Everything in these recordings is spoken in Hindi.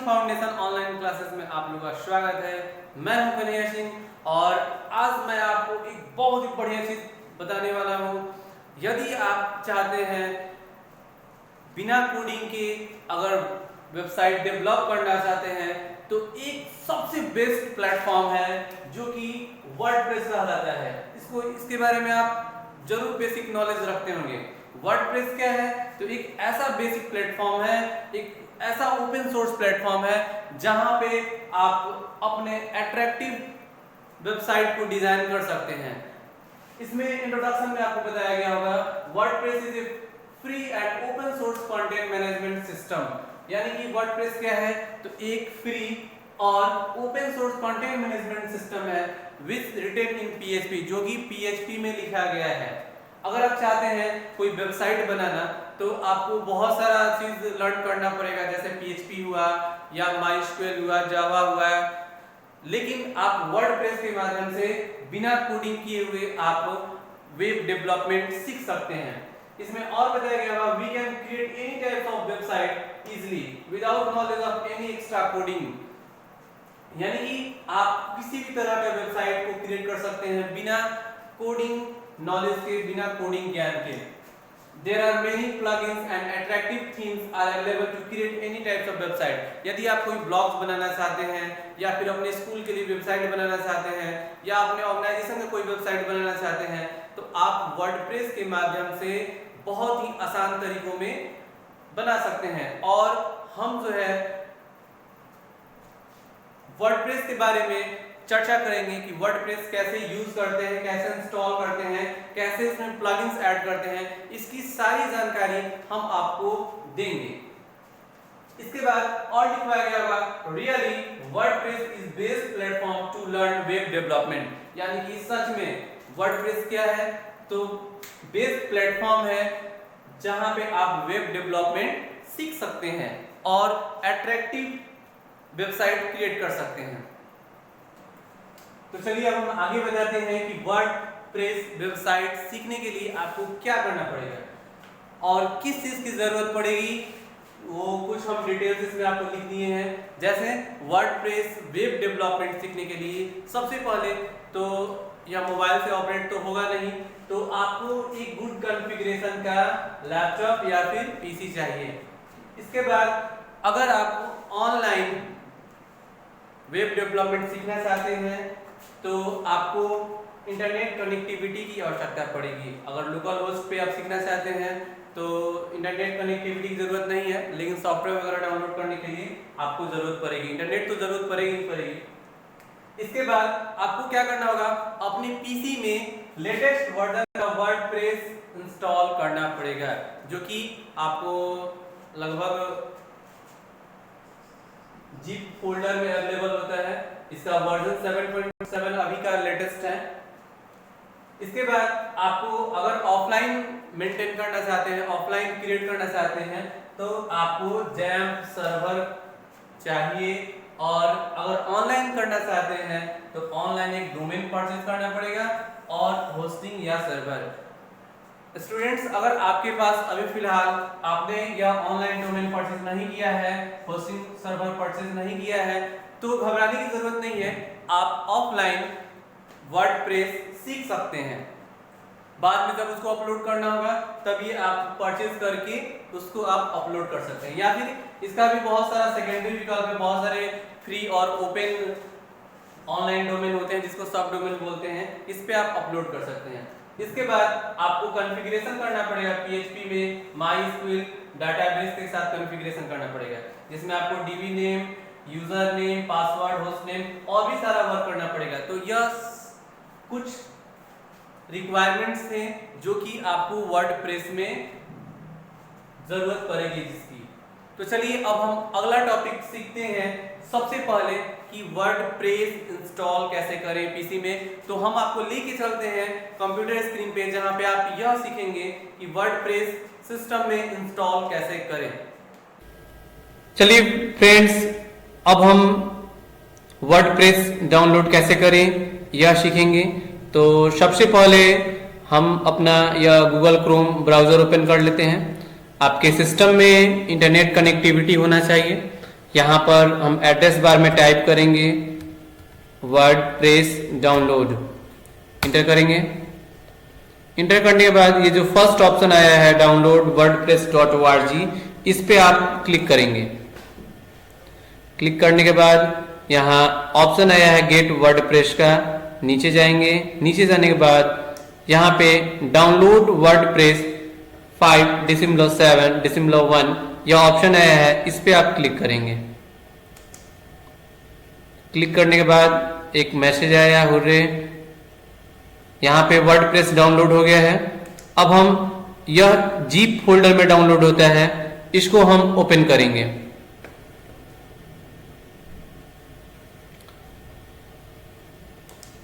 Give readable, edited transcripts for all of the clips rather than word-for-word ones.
फाउंडेशन ऑनलाइन क्लासेस में आप लोगों का स्वागत है। मैं हूं कन्हैया सिंह और आज मैं आपको एक बहुत ही बढ़िया चीज बताने वाला हूं। यदि आप चाहते हैं बिना कोडिंग के अगर वेबसाइट डेवलप करना चाहते हैं तो एक सबसे बेस्ट प्लेटफॉर्म है जो कि वर्डप्रेस कहलाता है। इसके बारे में आप जरूर बेसिक नॉलेज रखते होंगे। वर्डप्रेस क्या है? तो एक ऐसा बेसिक प्लेटफॉर्म है, एक ऐसा ओपन सोर्स प्लेटफॉर्म है जहां पे आप अपने अट्रैक्टिव वेबसाइट को डिजाइन कर सकते हैं। इसमें इंट्रोडक्शन में आपको बताया गया होगा WordPress is a free and open source content management system. यानी कि वर्डप्रेस क्या है? तो एक फ्री और open source content management system है विच रिटेन इन PHP, जो कि PHP में लिखा गया है। अगर आप चाहते हैं कोई वेबसाइट बनाना तो आपको बहुत सारा चीज लर्न करना पड़ेगा, जैसे PHP हुआ या MySQL हुआ, जावा हुआ, लेकिन आप वर्डप्रेस के माध्यम से बिना कोडिंग किए हुए आप वेब डेवलपमेंट सीख सकते हैं। इसमें और बताया गया है we can create any type of website easily without knowledge of any extra coding. यानी कि आप किसी भी तरह का वेबसाइट को क्रिएट कर सकते हैं बिना कोडिंग नॉलेज के, बिना कोडिंग ज्ञान के। There are many plugins and attractive themes are available to create any types of website। यदि आप कोई ब्लॉग्स बनाना चाहते हैं या फिर अपने स्कूल के लिए वेबसाइट बनाना चाहते हैं या अपने ऑर्गेनाइजेशन का कोई वेबसाइट बनाना चाहते हैं तो आप वर्डप्रेस के माध्यम से बहुत ही आसान तरीकों में बना सकते हैं। और हम जो है वर्डप्रेस के बारे में चर्चा करेंगे कि वर्डप्रेस कैसे यूज करते हैं, कैसे इंस्टॉल करते हैं, कैसे इसमें प्लगइन्स ऐड करते हैं, इसकी सारी जानकारी हम आपको देंगे। इसके बाद और लिखवाया गया होगा really WordPress is best platform to learn web development. यानी कि सच में वर्डप्रेस क्या है? तो बेस्ट प्लेटफॉर्म है जहां पे आप वेब डेवलपमेंट सीख सकते हैं और अट्रैक्टिव वेबसाइट क्रिएट कर सकते हैं। तो चलिए अब हम आगे बताते हैं कि वर्डप्रेस वेबसाइट सीखने के लिए आपको क्या करना पड़ेगा और किस चीज की जरूरत पड़ेगी, वो कुछ हम डिटेल्स इसमें आपको लिख दिए हैं। जैसे वर्डप्रेस वेब डेवलपमेंट सीखने के लिए सबसे पहले तो या मोबाइल से ऑपरेट तो होगा नहीं, तो आपको एक गुड कॉन्फ़िगरेशन का लैपटॉप या फिर PC चाहिए। इसके बाद अगर आप ऑनलाइन वेब डेवलपमेंट सीखना चाहते हैं तो आपको इंटरनेट कनेक्टिविटी की आवश्यकता पड़ेगी। अगर लोकल होस्ट पे आप सीखना चाहते हैं तो इंटरनेट कनेक्टिविटी की जरूरत नहीं है, लेकिन सॉफ्टवेयर वगैरह डाउनलोड करने के लिए आपको जरूरत पड़ेगी। इंटरनेट तो जरूरत पड़ेगी। इसके बाद आपको क्या करना होगा, अपने PC में लेटेस्ट वर्जन का वर्डप्रेस इंस्टॉल करना पड़ेगा, जो कि आपको लगभग जिप फोल्डर में अवेलेबल होता है। इसका वर्जन 7.7 अभी का लेटेस्ट है। इसके बाद आपको अगर ऑफलाइन मेंटेन करना चाहते हैं, ऑफलाइन क्रिएट करना चाहते हैं तो आपको जैम्प सर्वर चाहिए, और अगर ऑनलाइन करना चाहते हैं तो ऑनलाइन एक डोमेन परचेज करना पड़ेगा और होस्टिंग या सर्वर। स्टूडेंट्स, अगर आपके पास अभी फिलहाल आपने या ऑनलाइन डोमेन परचेज नहीं किया है, होस्टिंग सर्वर परचेज नहीं किया है, तो घबराने की जरूरत नहीं है। आप ऑफलाइन वर्डप्रेस सीख सकते हैं। बाद में जब उसको अपलोड करना होगा तभी आप परचेज करके उसको आप अपलोड कर सकते हैं, या फिर इसका भी बहुत सारा सेकेंडरी विकल्प है। बहुत सारे फ्री और ओपन ऑनलाइन डोमेन होते हैं जिसको सब डोमेन बोलते हैं, इस पे आप अपलोड कर सकते हैं। इसके बाद आपको कॉन्फ़िगरेशन करना पड़ेगा PHP में MySQL डाटाबेस के साथ कॉन्फ़िगरेशन करना पड़ेगा, जिसमें आपको DB name, user name, password, host name और भी सारा वर्क करना पड़ेगा। तो यह कुछ रिक्वायरमेंट्स हैं जो कि आपको वर्डप्रेस में जरूरत पड़ेगी जिसकी। तो चलिए अब हम अगला टॉपिक सीखते हैं। सबसे पहले कि वर्डप्रेस इंस्टॉल कैसे करें PC में, तो हम आपको लेके चलते हैं कंप्यूटर स्क्रीन पे, जहां पे आप यह सीखेंगे कि वर्डप्रेस सिस्टम में इंस्टॉल कैसे करें। चलिए फ्रेंड्स, अब हम वर्डप्रेस डाउनलोड कैसे करें यह सीखेंगे। तो सबसे पहले हम अपना यह गूगल क्रोम ब्राउजर ओपन कर लेते हैं। आपके सिस्टम में इंटरनेट कनेक्टिविटी होना चाहिए। यहाँ पर हम एड्रेस बार में टाइप करेंगे वर्डप्रेस डाउनलोड, इंटर करेंगे। इंटर करने के बाद ये जो फर्स्ट ऑप्शन आया है डाउनलोड wordpress.org, इस पे आप क्लिक करेंगे। क्लिक करने के बाद यहाँ ऑप्शन आया है गेट वर्डप्रेस का, नीचे जाएंगे। नीचे जाने के बाद यहाँ पे डाउनलोड वर्डप्रेस 5.7.1 यह ऑप्शन आया है, इस पे आप क्लिक करेंगे। क्लिक करने के बाद एक मैसेज आया हुर्रे, यहाँ पे वर्डप्रेस डाउनलोड हो गया है। अब हम यह जीप फोल्डर में डाउनलोड होता है, इसको हम ओपन करेंगे।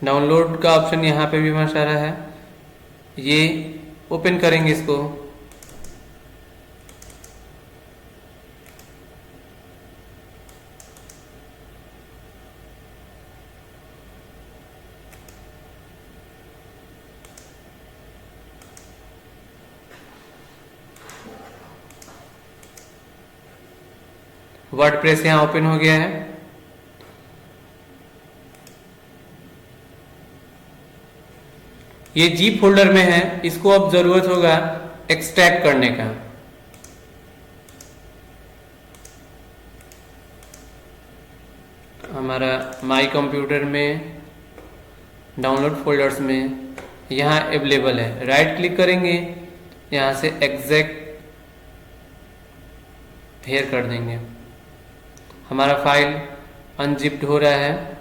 डाउनलोड का ऑप्शन यहाँ पे भी हमारा सारा है, ये ओपन करेंगे इसको। वर्डप्रेस यहाँ ओपन हो गया है। ये जीप फोल्डर में है, इसको अब जरूरत होगा एक्सट्रैक्ट करने का। हमारा माई कंप्यूटर में डाउनलोड फोल्डर्स में यहाँ अवेलेबल है, राइट क्लिक करेंगे, यहाँ से एग्जैक्ट हेयर कर देंगे। हमारा फाइल अनजिप्ड हो रहा है।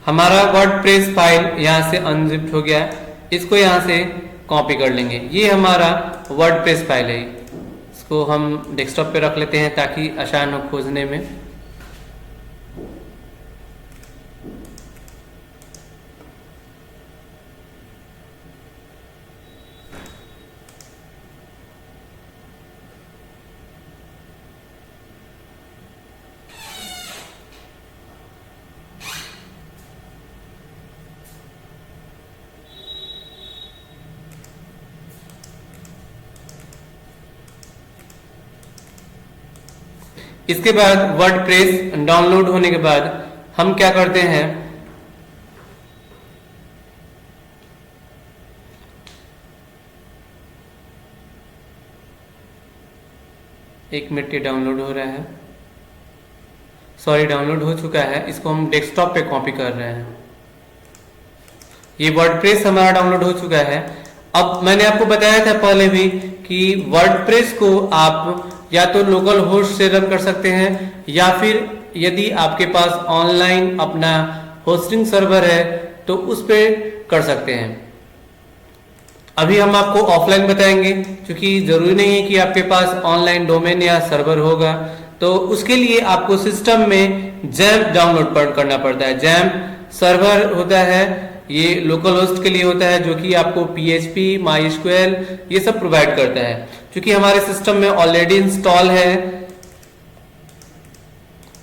हमारा वर्डप्रेस फाइल यहाँ से अनजिप्ड हो गया, इसको यहाँ से कॉपी कर लेंगे। ये हमारा वर्डप्रेस फाइल है, इसको हम डेस्कटॉप पे रख लेते हैं ताकि आसान हो खोजने में। इसके बाद वर्डप्रेस डाउनलोड होने के बाद हम क्या करते हैं, एक मिनट, ये डाउनलोड हो रहा है, सॉरी डाउनलोड हो चुका है, इसको हम डेस्कटॉप पे कॉपी कर रहे हैं। ये वर्डप्रेस हमारा डाउनलोड हो चुका है। अब मैंने आपको बताया था पहले भी कि वर्डप्रेस को आप या तो लोकल होस्ट से रन कर सकते हैं या फिर यदि आपके पास ऑनलाइन अपना होस्टिंग सर्वर है तो उस पे कर सकते हैं। अभी हम आपको ऑफलाइन बताएंगे, क्योंकि जरूरी नहीं है कि आपके पास ऑनलाइन डोमेन या सर्वर होगा, तो उसके लिए आपको सिस्टम में जैम्प डाउनलोड करना पड़ता है। जैम्प सर्वर होता है, ये लोकल होस्ट के लिए होता है, जो कि आपको PHP, MySQL ये सब प्रोवाइड करता है। क्योंकि हमारे सिस्टम में ऑलरेडी इंस्टॉल है,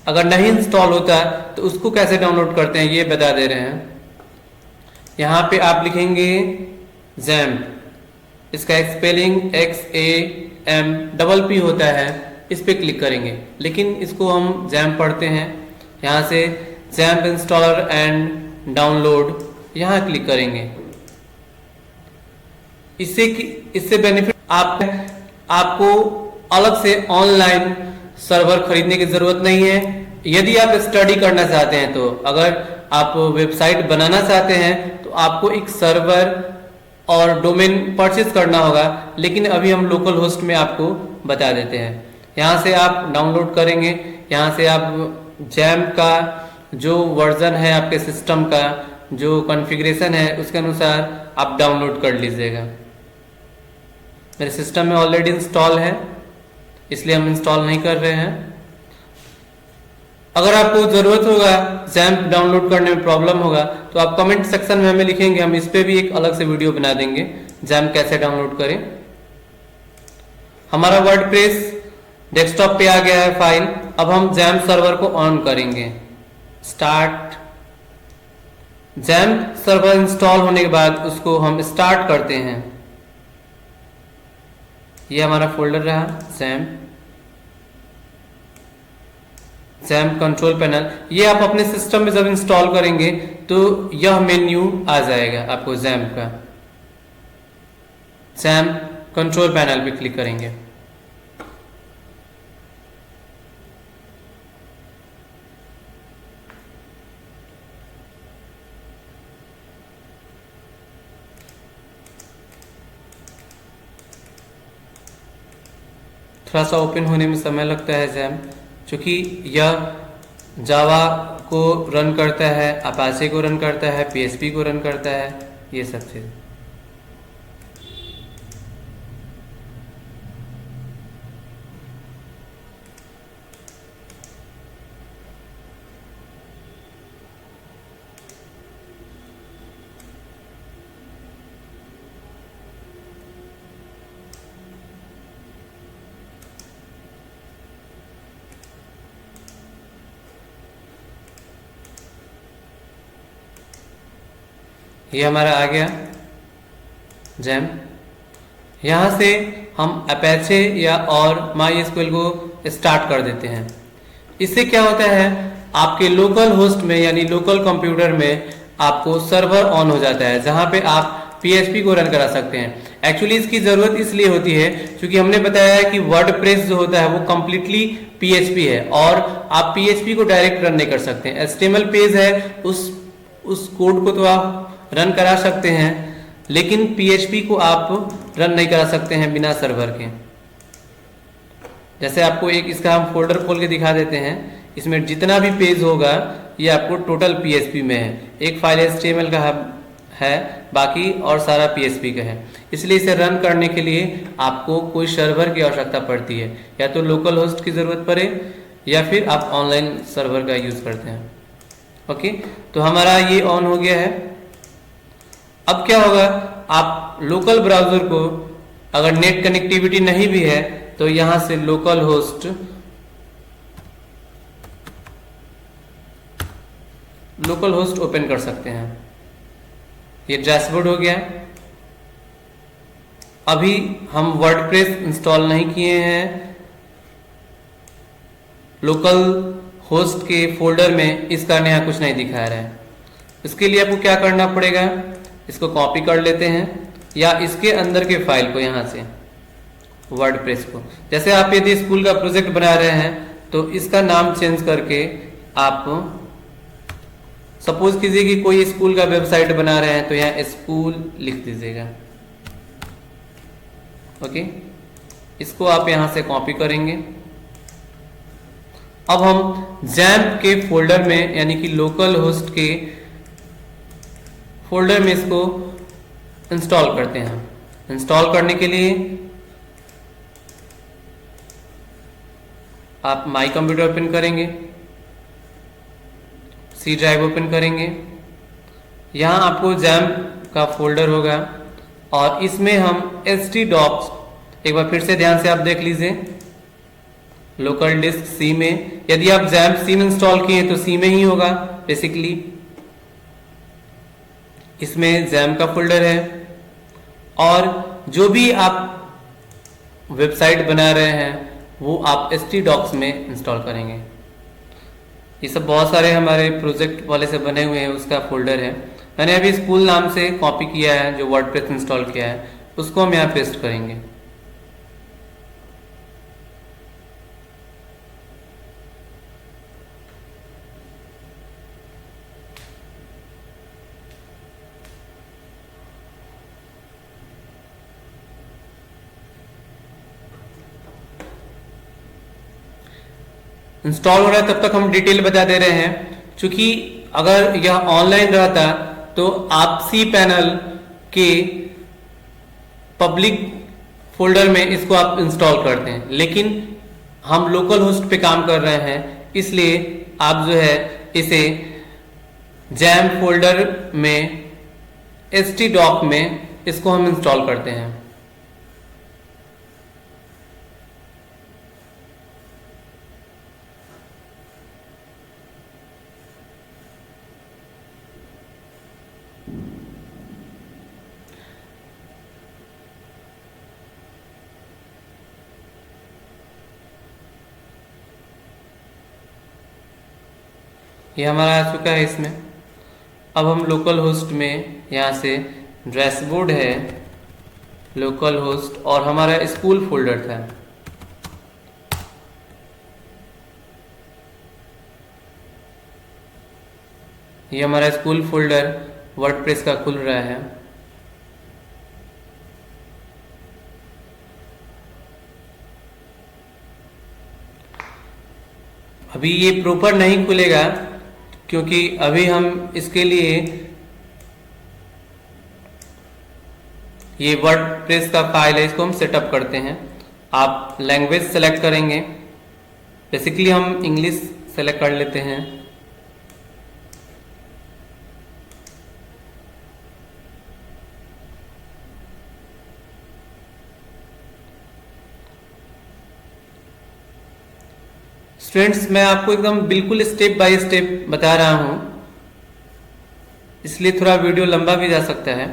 अगर नहीं इंस्टॉल होता तो उसको कैसे डाउनलोड करते हैं ये बता दे रहे हैं। यहाँ पे आप लिखेंगे जैम्प, इसका स्पेलिंग XAMPP होता है, इस पे क्लिक करेंगे, लेकिन इसको हम जैम्प पढ़ते हैं। यहाँ से जैम्प इंस्टॉलर एंड डाउनलोड यहाँ क्लिक करेंगे। इससे बेनिफिट आपको अलग से ऑनलाइन सर्वर खरीदने की जरूरत नहीं है। यदि आप स्टडी करना चाहते हैं तो, अगर आप वेबसाइट बनाना चाहते हैं तो आपको एक सर्वर और डोमेन परचेज करना होगा, लेकिन अभी हम लोकल होस्ट में आपको बता देते हैं। यहाँ से आप डाउनलोड करेंगे, यहाँ से आप जैम्प का जो वर्जन है आपके सिस्टम का, जो कॉन्फ़िगरेशन है उसके अनुसार आप डाउनलोड कर लीजिएगा। मेरे सिस्टम में ऑलरेडी इंस्टॉल है, इसलिए हम इंस्टॉल नहीं कर रहे हैं। अगर आपको जरूरत होगा जैम्प डाउनलोड करने में प्रॉब्लम होगा तो आप कमेंट सेक्शन में हमें लिखेंगे, हम इस पे भी एक अलग से वीडियो बना देंगे जैम्प कैसे डाउनलोड करें। हमारा वर्डप्रेस डेस्कटॉप पे आ गया है फाइल। अब हम जैम्प सर्वर को ऑन करेंगे, स्टार्ट जैम्प सर्वर इंस्टॉल होने के बाद उसको हम स्टार्ट करते हैं। ये हमारा फोल्डर रहा जैम्प कंट्रोल पैनल। ये आप अपने सिस्टम में जब इंस्टॉल करेंगे तो यह मेन्यू आ जाएगा आपको जैम्प का। जैम्प कंट्रोल पैनल पे क्लिक करेंगे। थोड़ा सा ओपन होने में समय लगता है जैम्प, क्योंकि यह जावा को रन करता है, अपाचे को रन करता है, पीएचपी को रन करता है, ये सब चीज़। ये हमारा आ गया जैम्प। यहाँ से हम अपैचे या और MySQL को स्टार्ट कर देते हैं। इससे क्या होता है, आपके लोकल होस्ट में यानी लोकल कंप्यूटर में आपको सर्वर ऑन हो जाता है, जहाँ पे आप PHP को रन करा सकते हैं। एक्चुअली इसकी ज़रूरत इसलिए होती है क्योंकि हमने बताया है कि वर्डप्रेस जो होता है वो कम्प्लीटली PHP है और आप PHP को डायरेक्ट रन नहीं कर सकते हैं। HTML पेज है, उस कोड को तो आप रन करा सकते हैं, लेकिन PHP को आप रन नहीं करा सकते हैं बिना सर्वर के। जैसे आपको एक इसका हम फोल्डर खोल के दिखा देते हैं। इसमें जितना भी पेज होगा ये आपको टोटल PHP में है। एक फाइल HTML का है, बाकी और सारा PHP का है। इसलिए इसे रन करने के लिए आपको कोई सर्वर की आवश्यकता पड़ती है, या तो लोकल होस्ट की ज़रूरत पड़े या फिर आप ऑनलाइन सर्वर का यूज़ करते हैं। ओके, तो हमारा ये ऑन हो गया है। अब क्या होगा, आप लोकल ब्राउज़र को अगर नेट कनेक्टिविटी नहीं भी है तो यहां से लोकल होस्ट ओपन कर सकते हैं। ये डैशबोर्ड हो गया। अभी हम वर्डप्रेस इंस्टॉल नहीं किए हैं, लोकल होस्ट के फोल्डर में इस कारण यहाँ कुछ नहीं दिखा रहा है। इसके लिए आपको क्या करना पड़ेगा, इसको कॉपी कर लेते हैं या इसके अंदर के फाइल को यहाँ से वर्डप्रेस को, जैसे आप यदि स्कूल का प्रोजेक्ट बना रहे हैं तो इसका नाम चेंज करके आप सपोज कीजिए कि कोई स्कूल का वेबसाइट बना रहे हैं तो यहाँ स्कूल लिख दीजिएगा। ओके, इसको आप यहां से कॉपी करेंगे। अब हम जैम्प के फोल्डर में यानी कि लोकल होस्ट के फोल्डर में इसको इंस्टॉल करते हैं। इंस्टॉल करने के लिए आप माई कंप्यूटर ओपन करेंगे, सी ड्राइव ओपन करेंगे। यहाँ आपको जैम्प का फोल्डर होगा और इसमें हम htdocs, एक बार फिर से ध्यान से आप देख लीजिए, लोकल डिस्क सी में, यदि आप जैम्प सी में इंस्टॉल किए तो सी में ही होगा बेसिकली। इसमें जैम्प का फोल्डर है और जो भी आप वेबसाइट बना रहे हैं वो आप htdocs में इंस्टॉल करेंगे। ये सब बहुत सारे हमारे प्रोजेक्ट वाले से बने हुए हैं, उसका फोल्डर है। मैंने अभी स्कूल नाम से कॉपी किया है, जो वर्डप्रेस इंस्टॉल किया है उसको हम यहाँ पेस्ट करेंगे। इंस्टॉल हो रहा है तब तक हम डिटेल बता दे रहे हैं, क्योंकि अगर यह ऑनलाइन रहता तो आप सी पैनल के पब्लिक फोल्डर में इसको आप इंस्टॉल करते हैं, लेकिन हम लोकल होस्ट पे काम कर रहे हैं इसलिए आप जो है इसे जैम्प फोल्डर में htdoc में इसको हम इंस्टॉल करते हैं। ये हमारा आ चुका है इसमें। अब हम लोकल होस्ट में यहाँ से डैशबोर्ड है, लोकल होस्ट, और हमारा स्कूल फोल्डर था। ये हमारा स्कूल फोल्डर वर्डप्रेस का खुल रहा है। अभी ये प्रॉपर नहीं खुलेगा क्योंकि अभी हम इसके लिए ये वर्डप्रेस का फाइल है, इसको हम सेटअप करते हैं। आप लैंग्वेज सेलेक्ट करेंगे, बेसिकली हम इंग्लिश सेलेक्ट कर लेते हैं। स्टूडेंट्स, मैं आपको एकदम बिल्कुल स्टेप बाय स्टेप बता रहा हूं, इसलिए थोड़ा वीडियो लंबा भी जा सकता है।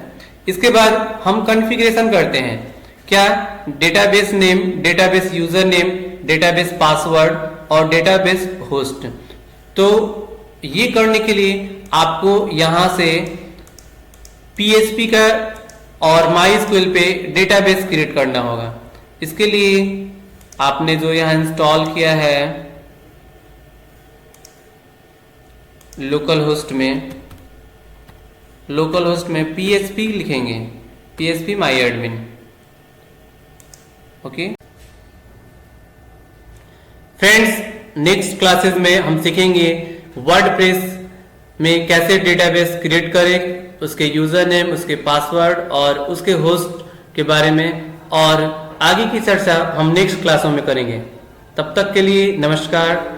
इसके बाद हम कॉन्फ़िगरेशन करते हैं। क्या? Database name, database user name, database password और डेटाबेस होस्ट। तो ये करने के लिए आपको यहां से PHP का और MySQL पे डेटाबेस क्रिएट करना होगा। इसके लिए आपने जो यहां इंस्टॉल किया है लोकल होस्ट में PHP लिखेंगे, PHP MyAdmin। Okay friends, next classes में हम सीखेंगे वर्डप्रेस में कैसे डेटाबेस क्रिएट करें, उसके यूजर नेम, उसके पासवर्ड और उसके होस्ट के बारे में, और आगे की चर्चा हम नेक्स्ट क्लासों में करेंगे। तब तक के लिए नमस्कार।